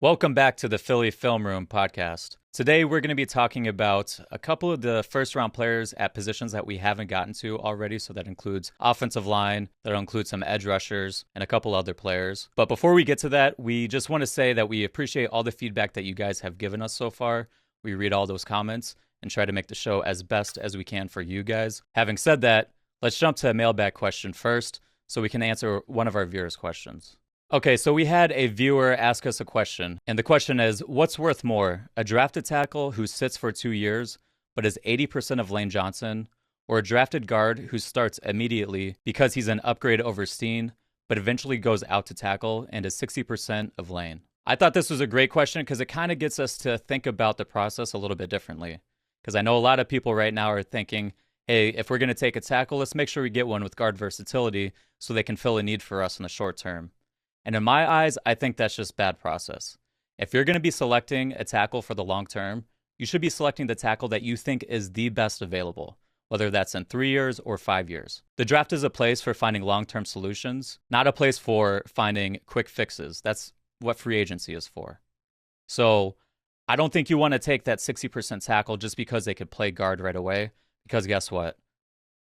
Welcome back to the Philly Film Room podcast. Today we're going to be talking about a couple of the first round players at positions that we haven't gotten to already. So that includes offensive line, that'll include some edge rushers, and a couple other players. But before we get to that, we just want to say that we appreciate all the feedback that you guys have given us so far. We read all those comments and try to make the show as best as we can for you guys. Having said that, let's jump to a mailbag question first so we can answer one of our viewers' questions. Okay, so we had a viewer ask us a question, and the question is, what's worth more, a drafted tackle who sits for 2 years but is 80% of Lane Johnson, or a drafted guard who starts immediately because he's an upgrade over Steen, but eventually goes out to tackle and is 60% of Lane? I thought this was a great question because it kind of gets us to think about the process a little bit differently. Because I know a lot of people right now are thinking, hey, if we're going to take a tackle, let's make sure we get one with guard versatility so they can fill a need for us in the short term. And in my eyes, I think that's just bad process. If you're going to be selecting a tackle for the long term, you should be selecting the tackle that you think is the best available, whether that's in 3 years or 5 years. The draft is a place for finding long-term solutions, not a place for finding quick fixes. That's what free agency is for. So I don't think you want to take that 60% tackle just because they could play guard right away, because guess what?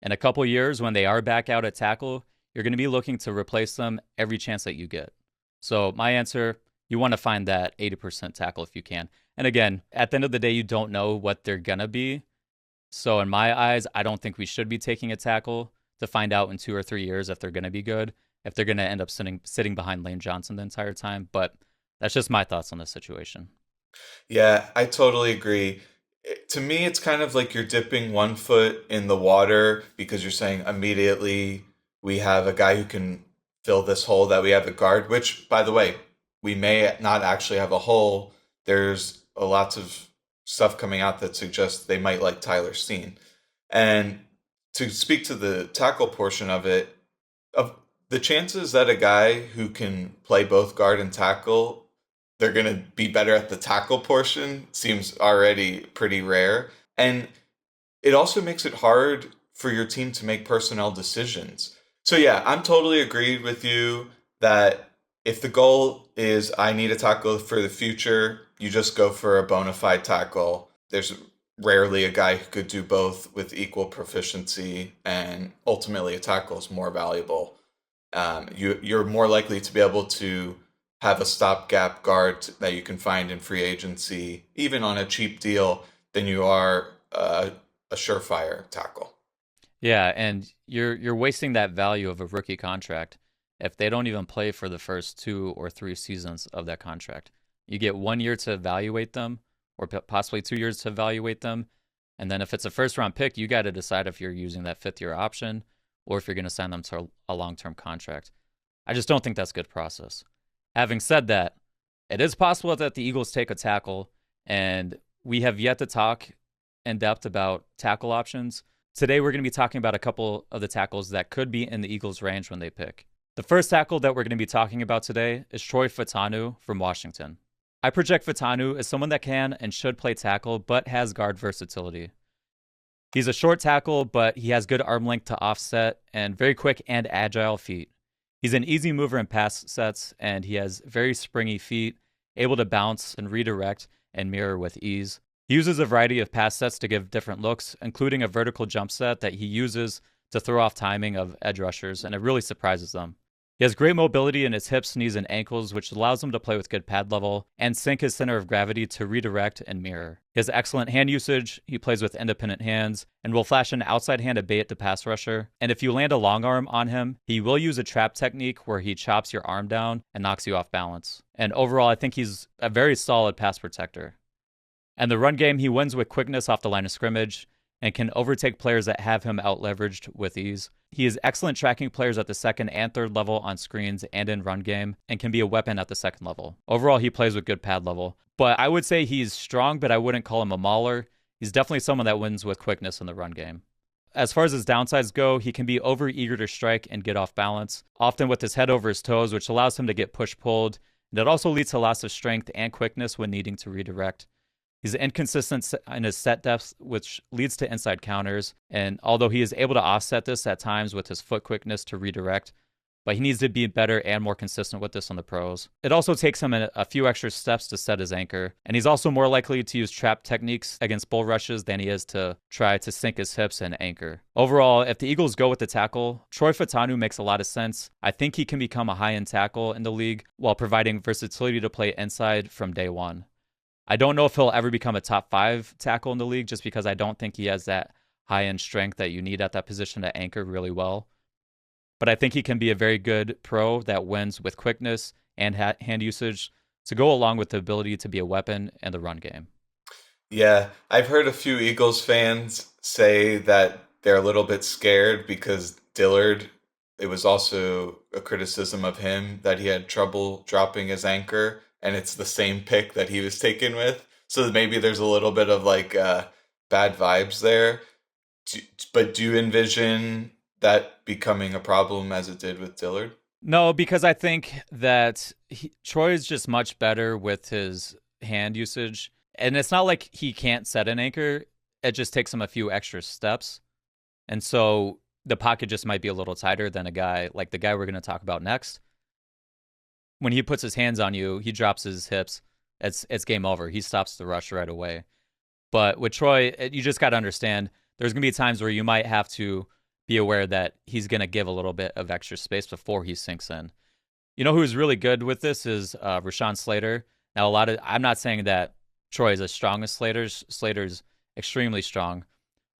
In a couple years, when they are back out at tackle, you're going to be looking to replace them every chance that you get. So my answer, you want to find that 80% tackle if you can. And again, at the end of the day, you don't know what they're going to be. So in my eyes, I don't think we should be taking a tackle to find out in 2 or 3 years if they're going to be good, if they're going to end up sitting behind Lane Johnson the entire time. But that's just my thoughts on this situation. Yeah, I totally agree. To me, it's kind of like you're dipping one foot in the water because you're saying immediately we have a guy who can fill this hole that we have at guard, which, by the way, we may not actually have a hole. There's a lots of stuff coming out that suggests they might like Tyler Steen. And to speak to the tackle portion of it, of the chances that a guy who can play both guard and tackle, they're going to be better at the tackle portion seems already pretty rare. And it also makes it hard for your team to make personnel decisions. So yeah, I'm totally agreed with you that if the goal is I need a tackle for the future, you just go for a bona fide tackle. There's rarely a guy who could do both with equal proficiency, and ultimately a tackle is more valuable. You're more likely to be able to have a stopgap guard that you can find in free agency, even on a cheap deal, than you are a surefire tackle. Yeah, and you're wasting that value of a rookie contract if they don't even play for the first 2 or 3 seasons of that contract. You get 1 year to evaluate them, or possibly 2 years to evaluate them, and then if it's a first round pick, you got to decide if you're using that 5th year option or if you're going to sign them to a long term contract. I just don't think that's good process. Having said that, it is possible that the Eagles take a tackle, and we have yet to talk in depth about tackle options. Today, we're going to be talking about a couple of the tackles that could be in the Eagles' range when they pick. The first tackle that we're going to be talking about today is Troy Fautanu from Washington. I project Fautanu as someone that can and should play tackle, but has guard versatility. He's a short tackle, but he has good arm length to offset and very quick and agile feet. He's an easy mover in pass sets, and he has very springy feet, able to bounce and redirect and mirror with ease. He uses a variety of pass sets to give different looks, including a vertical jump set that he uses to throw off timing of edge rushers, and it really surprises them. He has great mobility in his hips, knees, and ankles, which allows him to play with good pad level and sink his center of gravity to redirect and mirror. He has excellent hand usage, he plays with independent hands, and will flash an outside hand to bait the pass rusher. And if you land a long arm on him, he will use a trap technique where he chops your arm down and knocks you off balance. And overall, I think he's a very solid pass protector. And the run game, he wins with quickness off the line of scrimmage and can overtake players that have him out-leveraged with ease. He is excellent tracking players at the 2nd and 3rd level on screens and in run game, and can be a weapon at the 2nd level. Overall, he plays with good pad level. But I would say he's strong, but I wouldn't call him a mauler. He's definitely someone that wins with quickness in the run game. As far as his downsides go, he can be over-eager to strike and get off balance, often with his head over his toes, which allows him to get push-pulled. And it also leads to loss of strength and quickness when needing to redirect. He's inconsistent in his set depth, which leads to inside counters. And although he is able to offset this at times with his foot quickness to redirect, but he needs to be better and more consistent with this on the pros. It also takes him a few extra steps to set his anchor, and he's also more likely to use trap techniques against bull rushes than he is to try to sink his hips and anchor. Overall, if the Eagles go with the tackle, Troy Fautanu makes a lot of sense. I think he can become a high-end tackle in the league while providing versatility to play inside from day one. I don't know if he'll ever become a top 5 tackle in the league just because I don't think he has that high-end strength that you need at that position to anchor really well. But I think he can be a very good pro that wins with quickness and hand usage to go along with the ability to be a weapon in the run game. Yeah, I've heard a few Eagles fans say that they're a little bit scared because Dillard, it was also a criticism of him that he had trouble dropping his anchor, and it's the same pick that he was taken with. So maybe there's a little bit of like bad vibes there. But do you envision that becoming a problem as it did with Dillard? No, because I think that Troy is just much better with his hand usage. And it's not like he can't set an anchor. It just takes him a few extra steps. And so the pocket just might be a little tighter than a guy like the guy we're going to talk about next. When he puts his hands on you, he drops his hips. It's game over. He stops the rush right away. But with Troy, you just got to understand there's going to be times where you might have to be aware that he's going to give a little bit of extra space before he sinks in. You know who's really good with this is Rashawn Slater. Now, I'm not saying that Troy is as strong as Slater's. Slater's extremely strong.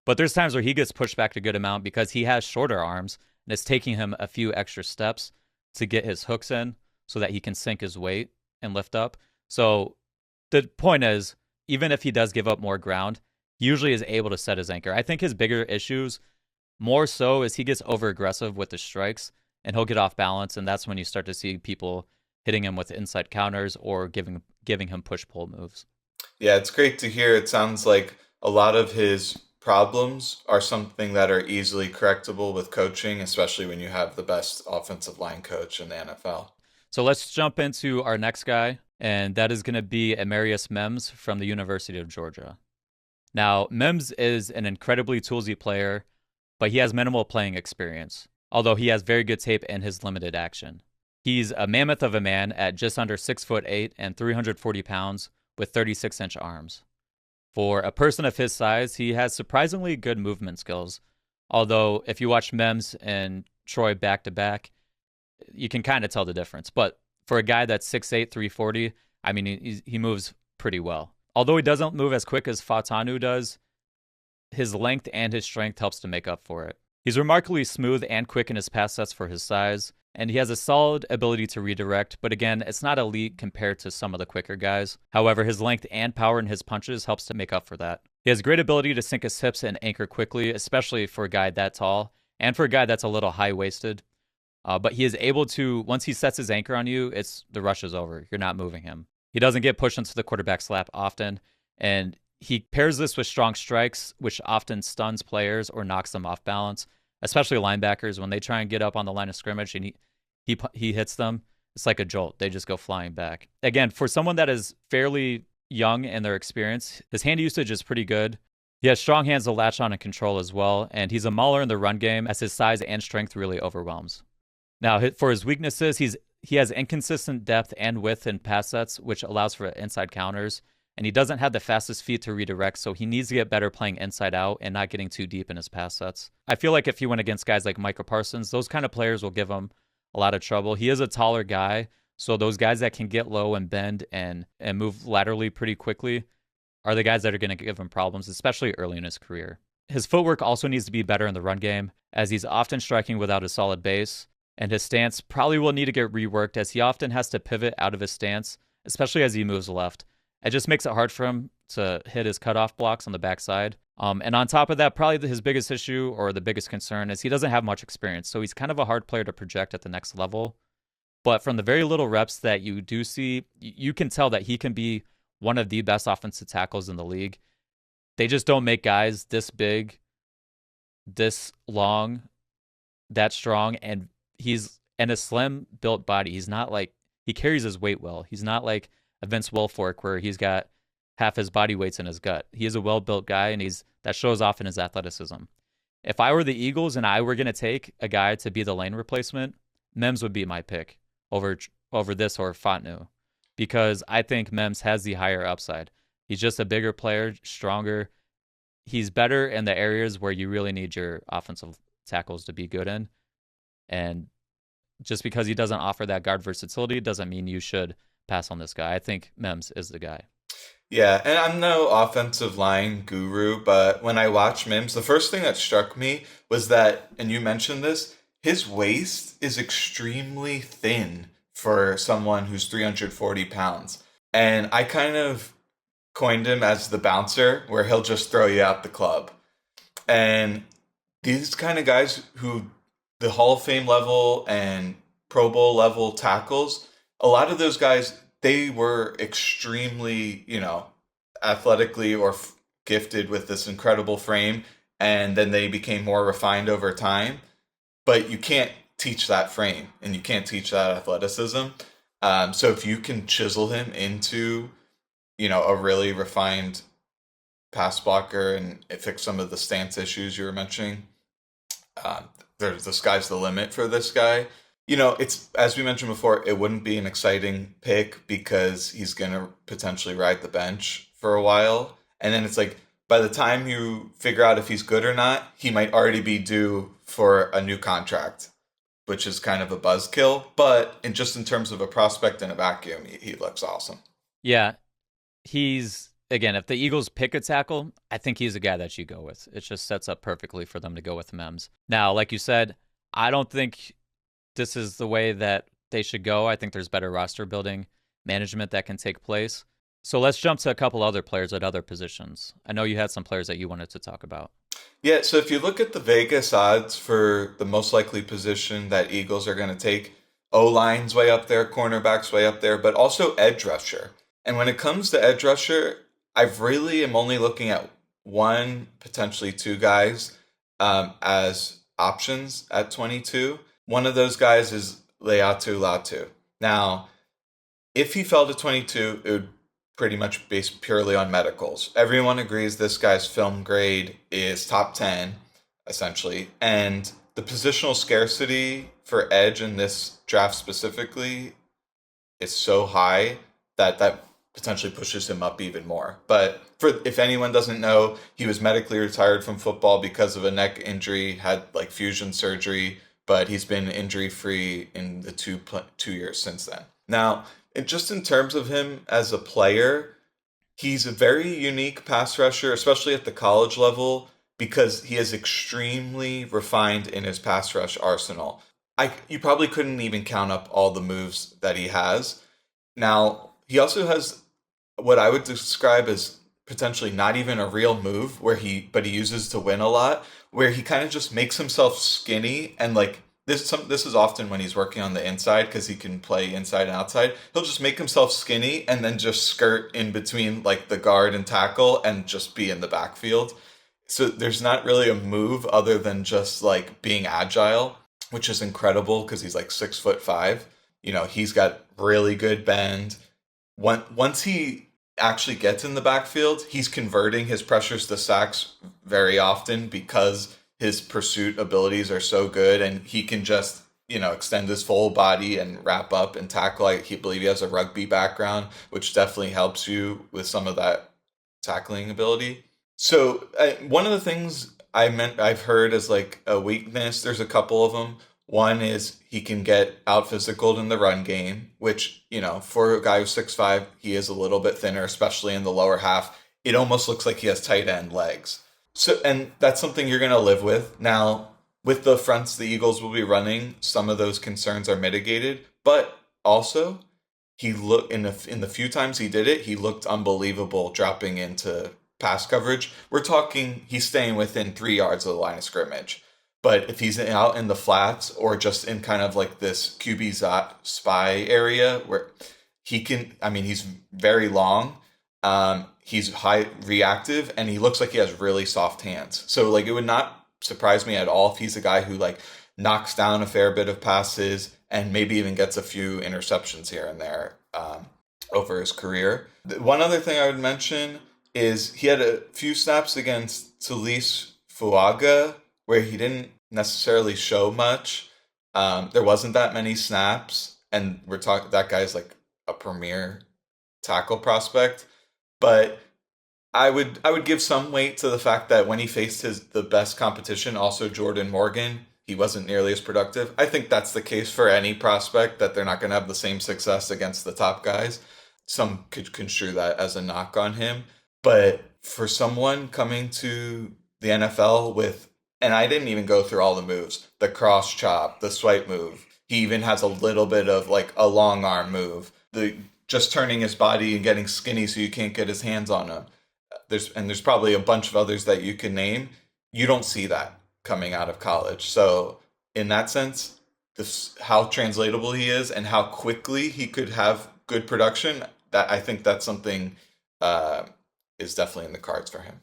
But there's times where he gets pushed back a good amount because he has shorter arms, and it's taking him a few extra steps to get his hooks in so that he can sink his weight and lift up. So the point is, even if he does give up more ground, he usually is able to set his anchor. I think his bigger issues more so is he gets over aggressive with the strikes and he'll get off balance, and that's when you start to see people hitting him with inside counters or giving him push-pull moves. Yeah, it's great to hear. It sounds like a lot of his problems are something that are easily correctable with coaching, especially when you have the best offensive line coach in the NFL. So let's jump into our next guy, and that is going to be Amarius Mims from the University of Georgia. Now, Mims is an incredibly toolsy player, but he has minimal playing experience, although he has very good tape in his limited action. He's a mammoth of a man at just under 6'8" and 340 pounds with 36-inch arms. For a person of his size, he has surprisingly good movement skills, although if you watch Mims and Troy back-to-back, you can kind of tell the difference. But for a guy that's 6'8", 340, I mean, he moves pretty well. Although he doesn't move as quick as Fautanu does, his length and his strength helps to make up for it. He's remarkably smooth and quick in his pass sets for his size, and he has a solid ability to redirect, but again, it's not elite compared to some of the quicker guys. However, his length and power in his punches helps to make up for that. He has great ability to sink his hips and anchor quickly, especially for a guy that tall, and for a guy that's a little high-waisted. But he is able to, once he sets his anchor on you, the rush is over. You're not moving him. He doesn't get pushed into the quarterback slap often, and he pairs this with strong strikes, which often stuns players or knocks them off balance, especially linebackers when they try and get up on the line of scrimmage and he hits them. It's like a jolt. They just go flying back. Again, for someone that is fairly young in their experience, his hand usage is pretty good. He has strong hands to latch on and control as well, and he's a mauler in the run game as his size and strength really overwhelms. Now, for his weaknesses, he has inconsistent depth and width in pass sets, which allows for inside counters, and he doesn't have the fastest feet to redirect, so he needs to get better playing inside out and not getting too deep in his pass sets. I feel like if he went against guys like Micah Parsons, those kind of players will give him a lot of trouble. He is a taller guy, so those guys that can get low and bend and move laterally pretty quickly are the guys that are going to give him problems, especially early in his career. His footwork also needs to be better in the run game, as he's often striking without a solid base, and his stance probably will need to get reworked as he often has to pivot out of his stance, especially as he moves left. It just makes it hard for him to hit his cutoff blocks on the backside. And on top of that, probably his biggest issue or the biggest concern is he doesn't have much experience, so he's kind of a hard player to project at the next level. But from the very little reps that you do see, you can tell that he can be one of the best offensive tackles in the league. They just don't make guys this big, this long, that strong, and he's in a slim built body. He's not like, he carries his weight well. He's not like a Vince Wilfork where he's got half his body weight's in his gut. He is a well-built guy, and that shows off in his athleticism. If I were the Eagles and I were going to take a guy to be the lane replacement, Mims would be my pick over over this or Fautanu, because I think Mims has the higher upside. He's just a bigger player, stronger. He's better in the areas where you really need your offensive tackles to be good in. And just because he doesn't offer that guard versatility doesn't mean you should pass on this guy. I think Mims is the guy. Yeah, and I'm no offensive line guru, but when I watch Mims, the first thing that struck me was that, and you mentioned this, his waist is extremely thin for someone who's 340 pounds. And I kind of coined him as the bouncer, where he'll just throw you out the club. And these kind of guys who the Hall of Fame level and Pro Bowl level tackles, a lot of those guys, they were extremely, athletically or gifted with this incredible frame, and then they became more refined over time. But you can't teach that frame, and you can't teach that athleticism. So if you can chisel him into, a really refined pass blocker and fix some of the stance issues you were mentioning, the sky's the limit for this guy. It's, as we mentioned before, it wouldn't be an exciting pick because he's going to potentially ride the bench for a while. And then it's like, by the time you figure out if he's good or not, he might already be due for a new contract, which is kind of a buzzkill. But in terms of a prospect in a vacuum, he looks awesome. Yeah, he's, again, if the Eagles pick a tackle, I think he's a guy that you go with. It just sets up perfectly for them to go with Mims. Now, like you said, I don't think this is the way that they should go. I think there's better roster building management that can take place. So let's jump to a couple other players at other positions. I know you had some players that you wanted to talk about. Yeah, so if you look at the Vegas odds for the most likely position that Eagles are going to take, O-line's way up there, cornerback's way up there, but also edge rusher. And when it comes to edge rusher, I really am only looking at one, potentially two guys as options at 22. One of those guys is Laiatu Latu. Now, if he fell to 22, it would pretty much based purely on medicals. Everyone agrees this guy's film grade is top 10, essentially. And the positional scarcity for edge in this draft specifically is so high that potentially pushes him up even more. But if anyone doesn't know, he was medically retired from football because of a neck injury, had like fusion surgery, but he's been injury free in the 2 years since then. Now, just in terms of him as a player, he's a very unique pass rusher, especially at the college level, because he is extremely refined in his pass rush arsenal. You probably couldn't even count up all the moves that he has. Now, he also has what I would describe as potentially not even a real move but he uses to win a lot, where he kind of just makes himself skinny, and like this is often when he's working on the inside because he can play inside and outside. He'll just make himself skinny and then just skirt in between like the guard and tackle and just be in the backfield. So there's not really a move other than just like being agile, which is incredible because he's like 6'5". He's got really good bend. Once he actually gets in the backfield, he's converting his pressures to sacks very often because his pursuit abilities are so good, and he can just, extend his full body and wrap up and tackle. I believe he has a rugby background, which definitely helps you with some of that tackling ability. So one of the things I've heard as like a weakness, there's a couple of them. One is he can get out physicaled in the run game, which, for a guy who's 6'5", he is a little bit thinner, especially in the lower half. It almost looks like he has tight end legs. So, and that's something you're going to live with. Now, with the fronts the Eagles will be running, some of those concerns are mitigated, but also he looked in the few times he did it, he looked unbelievable dropping into pass coverage. We're talking he's staying within 3 yards of the line of scrimmage. But if he's out in the flats or just in kind of like this QB spy area where he's very long, he's high reactive, and he looks like he has really soft hands. So like it would not surprise me at all if he's a guy who like knocks down a fair bit of passes and maybe even gets a few interceptions here and there over his career. One other thing I would mention is he had a few snaps against Talise Fuaga where he didn't necessarily show much, There wasn't that many snaps, and we're talking that guy's like a premier tackle prospect. But I would give some weight to the fact that when he faced the best competition, also Jordan Morgan, he wasn't nearly as productive. I think that's the case for any prospect, that they're not going to have the same success against the top guys. Some could construe that as a knock on him, but for someone coming to the NFL with, and I didn't even go through all the moves, the cross chop, the swipe move. He even has a little bit of like a long arm move. The just turning his body and getting skinny so you can't get his hands on him. There's probably a bunch of others that you can name. You don't see that coming out of college. So in that sense, this how translatable he is and how quickly he could have good production. That I think that's something uh, is definitely in the cards for him.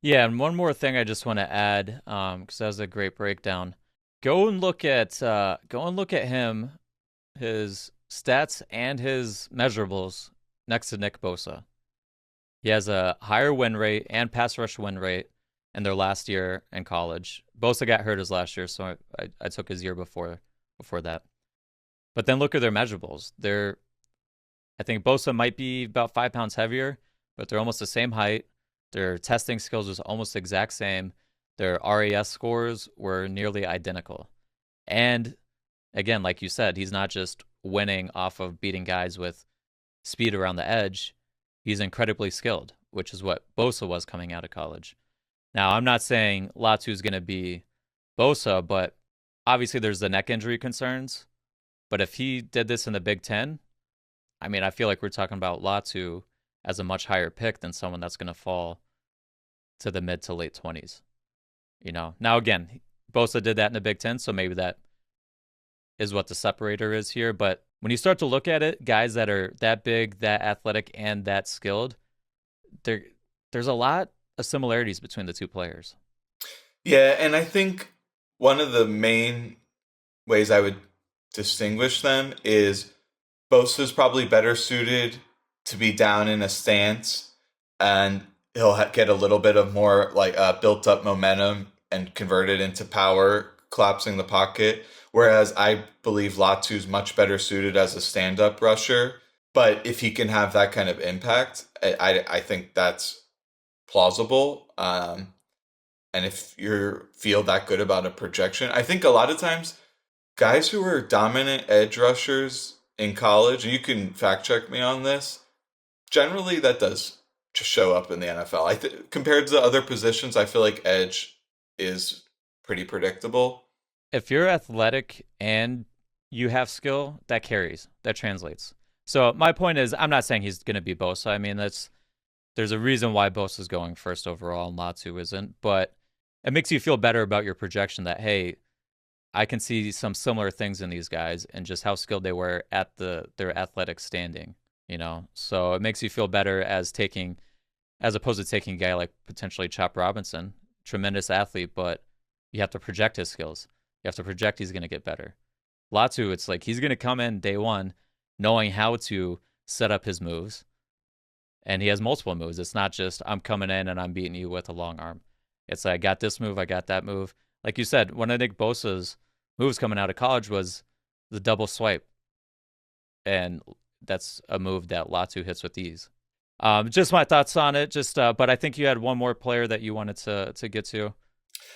Yeah, and one more thing I just want to add, because that was a great breakdown. Go and look at him, his stats and his measurables next to Nick Bosa. He has a higher win rate and pass rush win rate in their last year in college. Bosa got hurt his last year, so I took his year before that. But then look at their measurables. I think Bosa might be about 5 pounds heavier, but they're almost the same height. Their testing skills was almost the exact same. Their RAS scores were nearly identical. And again, like you said, he's not just winning off of beating guys with speed around the edge. He's incredibly skilled, which is what Bosa was coming out of college. Now, I'm not saying Latu's going to be Bosa, but obviously there's the neck injury concerns. But if he did this in the Big Ten, I mean, I feel like we're talking about Latu as a much higher pick than someone that's going to fall to the mid to late 20s. Now again, Bosa did that in the Big Ten, so maybe that is what the separator is here. But when you start to look at it, guys that are that big, that athletic, and that skilled, there's a lot of similarities between the two players. Yeah, and I think one of the main ways I would distinguish them is Bosa's probably better suited to be down in a stance, and he'll get a little bit of more like built up momentum and convert it into power, collapsing the pocket. Whereas I believe Latu's much better suited as a stand up rusher. But if he can have that kind of impact, I think that's plausible. And if you feel that good about a projection, I think a lot of times guys who were dominant edge rushers in college, and you can fact check me on this, generally that does just show up in the NFL. Compared to other positions, I feel like edge is pretty predictable. If you're athletic and you have skill, that carries, that translates. So my point is, I'm not saying he's going to be Bosa. I mean, there's a reason why Bosa's going first overall and Latu isn't, but it makes you feel better about your projection that, hey, I can see some similar things in these guys and just how skilled they were at their athletic standing. So it makes you feel better as opposed to taking a guy like potentially Chop Robinson, tremendous athlete, but you have to project his skills. You have to project he's going to get better. Latu, it's like he's going to come in day one knowing how to set up his moves, and he has multiple moves. It's not just I'm coming in and I'm beating you with a long arm. It's like I got this move, I got that move. Like you said, one of Nick Bosa's moves coming out of college was the double swipe, and that's a move that Latu hits with ease. Just my thoughts on it. But I think you had one more player that you wanted to get to.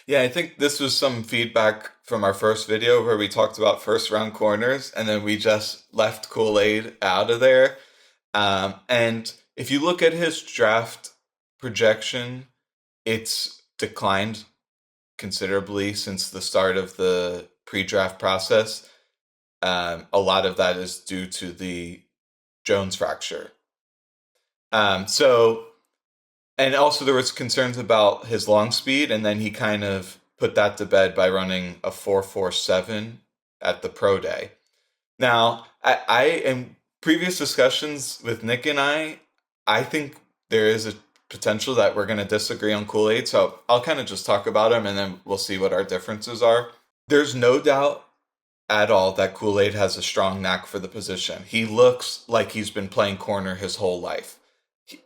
Yeah, I think this was some feedback from our first video where we talked about first round corners, and then we just left Kool-Aid out of there. And if you look at his draft projection, it's declined considerably since the start of the pre-draft process. A lot of that is due to the Jones fracture. So, and also there was concerns about his long speed, and then he kind of put that to bed by running a 4.47 at the pro day. Now, I in previous discussions with Nick and I think there is a potential that we're going to disagree on Kool-Aid. So I'll kind of just talk about him and then we'll see what our differences are. There's no doubt at all that Kool-Aid has a strong knack for the position. He looks like he's been playing corner his whole life.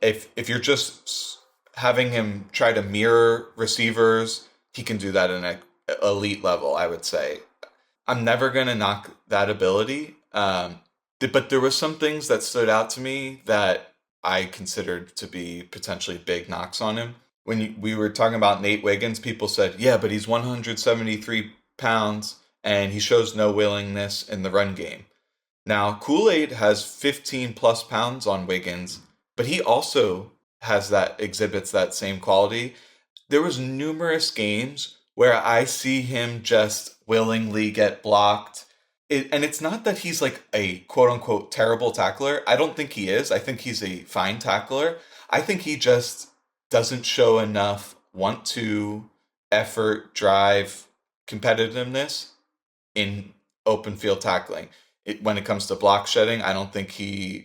If you're just having him try to mirror receivers, he can do that in an elite level, I would say. I'm never going to knock that ability. But there was some things that stood out to me that I considered to be potentially big knocks on him. When we were talking about Nate Wiggins, people said, yeah, but he's 173 pounds and he shows no willingness in the run game. Now, Kool-Aid has 15 plus pounds on Wiggins, but he also exhibits that same quality. There was numerous games where I see him just willingly get blocked. And it's not that he's like a quote unquote terrible tackler. I don't think he is. I think he's a fine tackler. I think he just doesn't show enough want to, effort, drive, competitiveness in open field tackling. When it comes to block shedding, I don't think he's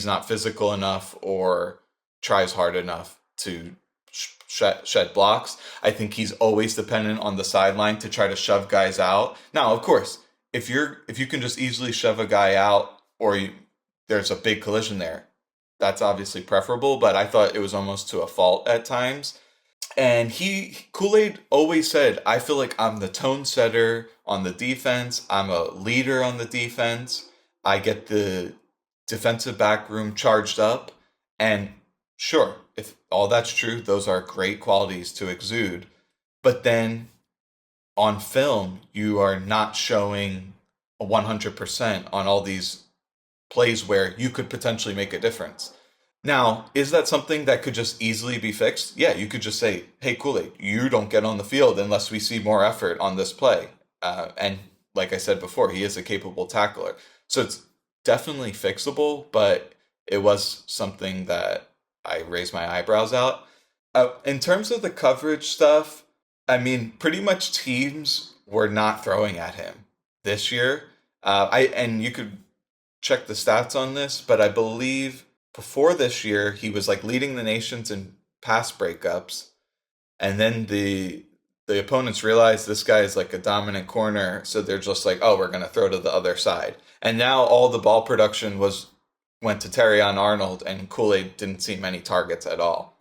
not physical enough or tries hard enough to shed blocks. I think he's always dependent on the sideline to try to shove guys out. Now, of course, if you can just easily shove a guy out there's a big collision there, that's obviously preferable, but I thought it was almost to a fault at times. And Kool-Aid always said, I feel like I'm the tone setter on the defense. I'm a leader on the defense. I get the defensive back room charged up. And sure, if all that's true, those are great qualities to exude. But then on film, you are not showing a 100% on all these plays where you could potentially make a difference. Now, is that something that could just easily be fixed? Yeah, you could just say, hey, Kool-Aid, you don't get on the field unless we see more effort on this play. And like I said before, he is a capable tackler. So it's definitely fixable, but it was something that I raised my eyebrows out. In terms of the coverage stuff, I mean, pretty much teams were not throwing at him this year. And you could check the stats on this, but I believe before this year, he was like leading the nations in pass breakups. And then the opponents realized this guy is like a dominant corner. So they're just like, oh, we're going to throw to the other side. And now all the ball production went to Terrion Arnold, and Kool-Aid didn't see many targets at all.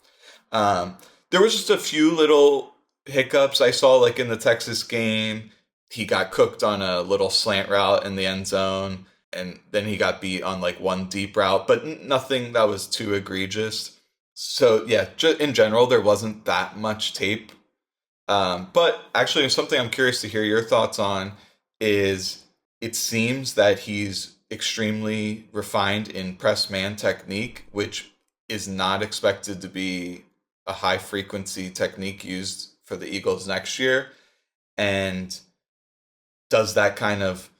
There was just a few little hiccups I saw, like in the Texas game. He got cooked on a little slant route in the end zone. And then he got beat on like one deep route, but nothing that was too egregious. So yeah, in general, there wasn't that much tape. But actually, something I'm curious to hear your thoughts on is it seems that he's extremely refined in press man technique, which is not expected to be a high frequency technique used for the Eagles next year. And does that kind of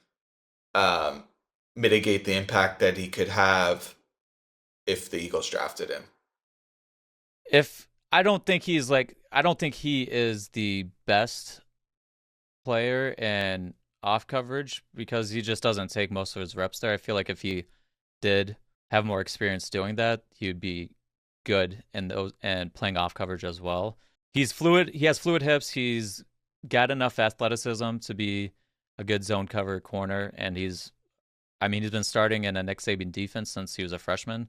mitigate the impact that he could have if the Eagles drafted him? I don't think he is the best player in off coverage because he just doesn't take most of his reps there. I feel like if he did have more experience doing that, he would be good in those and playing off coverage as well. He's fluid. He has fluid hips. He's got enough athleticism to be a good zone cover corner, and he's been starting in a Nick Saban defense since he was a freshman.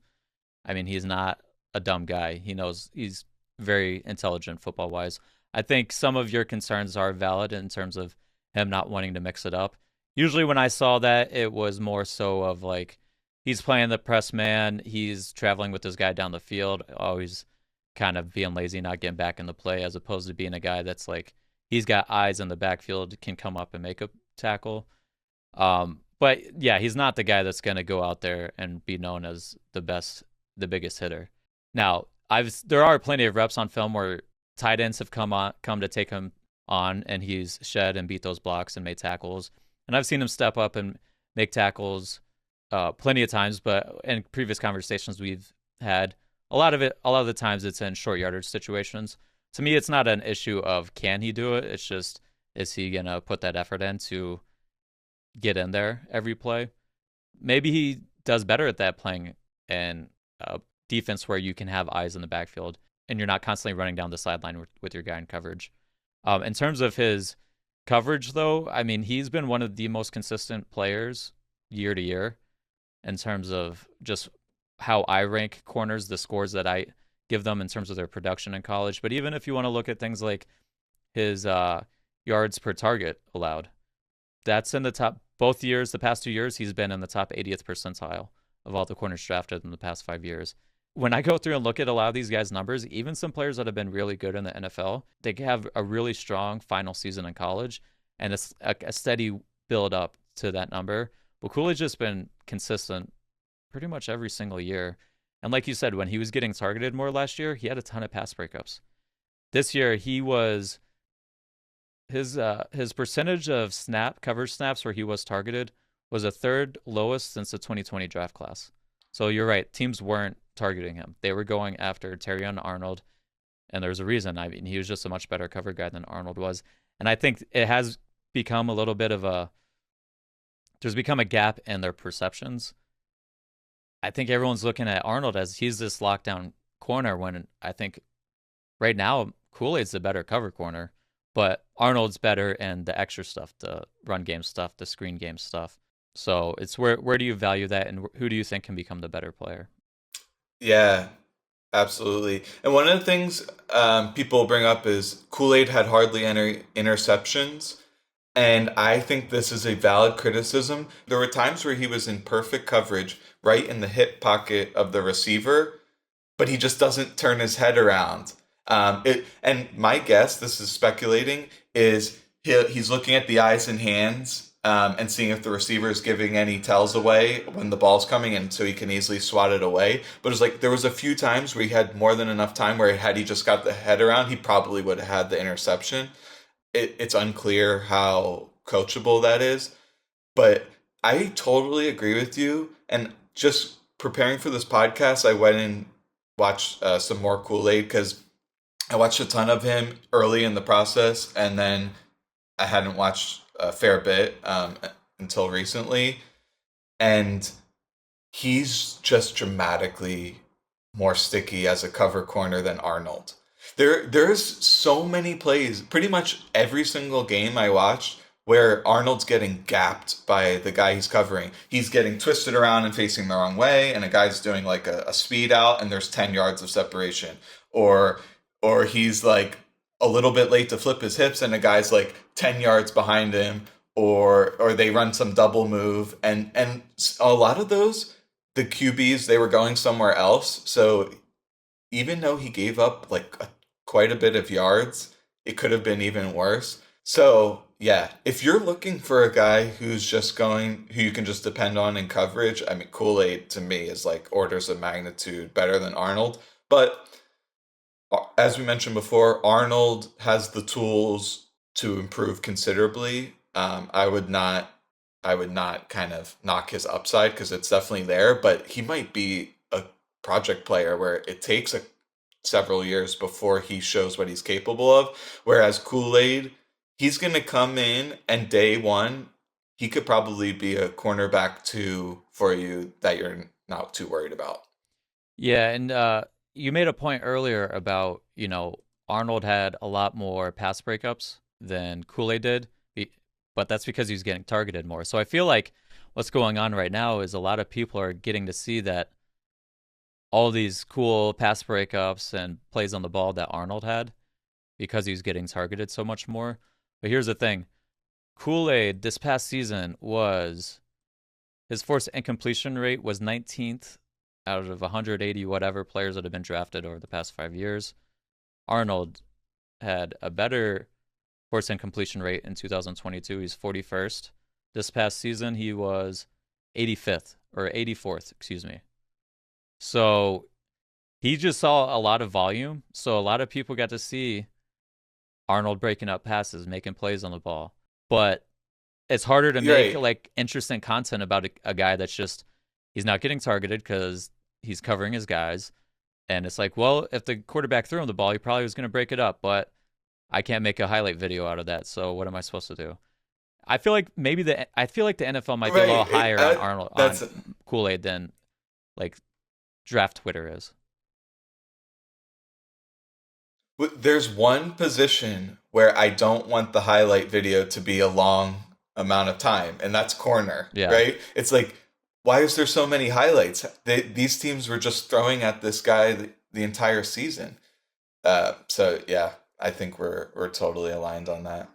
I mean, he's not a dumb guy. He knows he's very intelligent football-wise. I think some of your concerns are valid in terms of him not wanting to mix it up. Usually when I saw that, it was more so of like, he's playing the press man, he's traveling with this guy down the field, always kind of being lazy, not getting back in the play, as opposed to being a guy that's like, he's got eyes in the backfield, can come up and make a tackle. But yeah, he's not the guy that's going to go out there and be known as the biggest hitter. Now, there are plenty of reps on film where tight ends have come to take him on, and he's shed and beat those blocks and made tackles. And I've seen him step up and make tackles plenty of times. But in previous conversations we've had, a lot of the times it's in short yardage situations. To me, it's not an issue of can he do it. It's just, is he gonna put that effort in to get in there every play? Maybe he does better at that, playing in defense where you can have eyes in the backfield and you're not constantly running down the sideline with your guy in coverage. In terms of his coverage, though, I mean, he's been one of the most consistent players year to year in terms of just how I rank corners, the scores that I give them in terms of their production in college. But even if you want to look at things like his yards per target allowed, That's in the top both years. The past 2 years, he's been in the top 80th percentile of all the corners drafted in the past 5 years. When I go through and look at a lot of these guys' numbers, even some players that have been really good in the NFL, they have a really strong final season in college, and it's a steady build up to that number. But Kool-Aid's just been consistent pretty much every single year. And like you said, when he was getting targeted more last year, he had a ton of pass breakups. This year, he was his percentage of coverage snaps where he was targeted was a third lowest since the 2020 draft class. So you're right, teams weren't targeting him. They were going after Terrion Arnold, and there's a reason. I mean, he was just a much better cover guy than Arnold was. And I think it has become a little bit of there's become a gap in their perceptions. I think everyone's looking at Arnold as he's this lockdown corner when I think right now Kool-Aid's the better cover corner, but Arnold's better in the extra stuff, the run game stuff, the screen game stuff. So it's where do you value that, and who do you think can become the better player? Yeah, absolutely. And one of the things people bring up is Kool-Aid had hardly any interceptions. And I think this is a valid criticism. There were times where he was in perfect coverage, right in the hip pocket of the receiver, but he just doesn't turn his head around. And my guess, this is speculating, is he's looking at the eyes and hands and seeing if the receiver is giving any tells away when the ball's coming, and so he can easily swat it away. But it's like there was a few times where he had more than enough time where had he just got the head around, he probably would have had the interception. It's unclear how coachable that is, but I totally agree with you. And just preparing for this podcast, I went and watched some more Kool-Aid because I watched a ton of him early in the process, and then I hadn't watched a fair bit until recently. And he's just dramatically more sticky as a cover corner than Arnold. There's so many plays, pretty much every single game I watched, where Arnold's getting gapped by the guy he's covering. He's getting twisted around and facing the wrong way, and a guy's doing like a speed out, and there's 10 yards of separation. Or he's like a little bit late to flip his hips, and a guy's like 10 yards behind him, or they run some double move, and a lot of those, the QBs, they were going somewhere else. So even though he gave up like quite a bit of yards, it could have been even worse. So yeah, if you're looking for a guy who you can just depend on in coverage, I mean, Kool-Aid to me is like orders of magnitude better than Arnold. But as we mentioned before, Arnold has the tools to improve considerably. I would not kind of knock his upside because it's definitely there, but he might be a project player where it takes several years before he shows what he's capable of. Whereas Kool-Aid, he's going to come in and day one, he could probably be a cornerback two for you that you're not too worried about. Yeah, and you made a point earlier about, Arnold had a lot more pass breakups than Kool-Aid did, but that's because he's getting targeted more. So I feel like what's going on right now is a lot of people are getting to see that all these cool pass breakups and plays on the ball that Arnold had because he's getting targeted so much more. But here's the thing. Kool-Aid this past season his forced incompletion rate was 19th out of 180 whatever players that have been drafted over the past 5 years. Arnold had a better forced incompletion rate in 2022. He's 41st. This past season, he was 85th or 84th, excuse me. So he just saw a lot of volume. So a lot of people got to see Arnold breaking up passes, making plays on the ball. But it's harder to make like interesting content about a guy that's just he's not getting targeted because he's covering his guys. And it's like, well, if the quarterback threw him the ball, he probably was going to break it up. But I can't make a highlight video out of that. So what am I supposed to do? I feel like the NFL might be a little higher on Arnold on Kool-Aid than like draft Twitter is. There's one position where I don't want the highlight video to be a long amount of time, and that's corner, right? It's like, why is there so many highlights? These teams were just throwing at this guy the entire season. So yeah, I think we're totally aligned on that.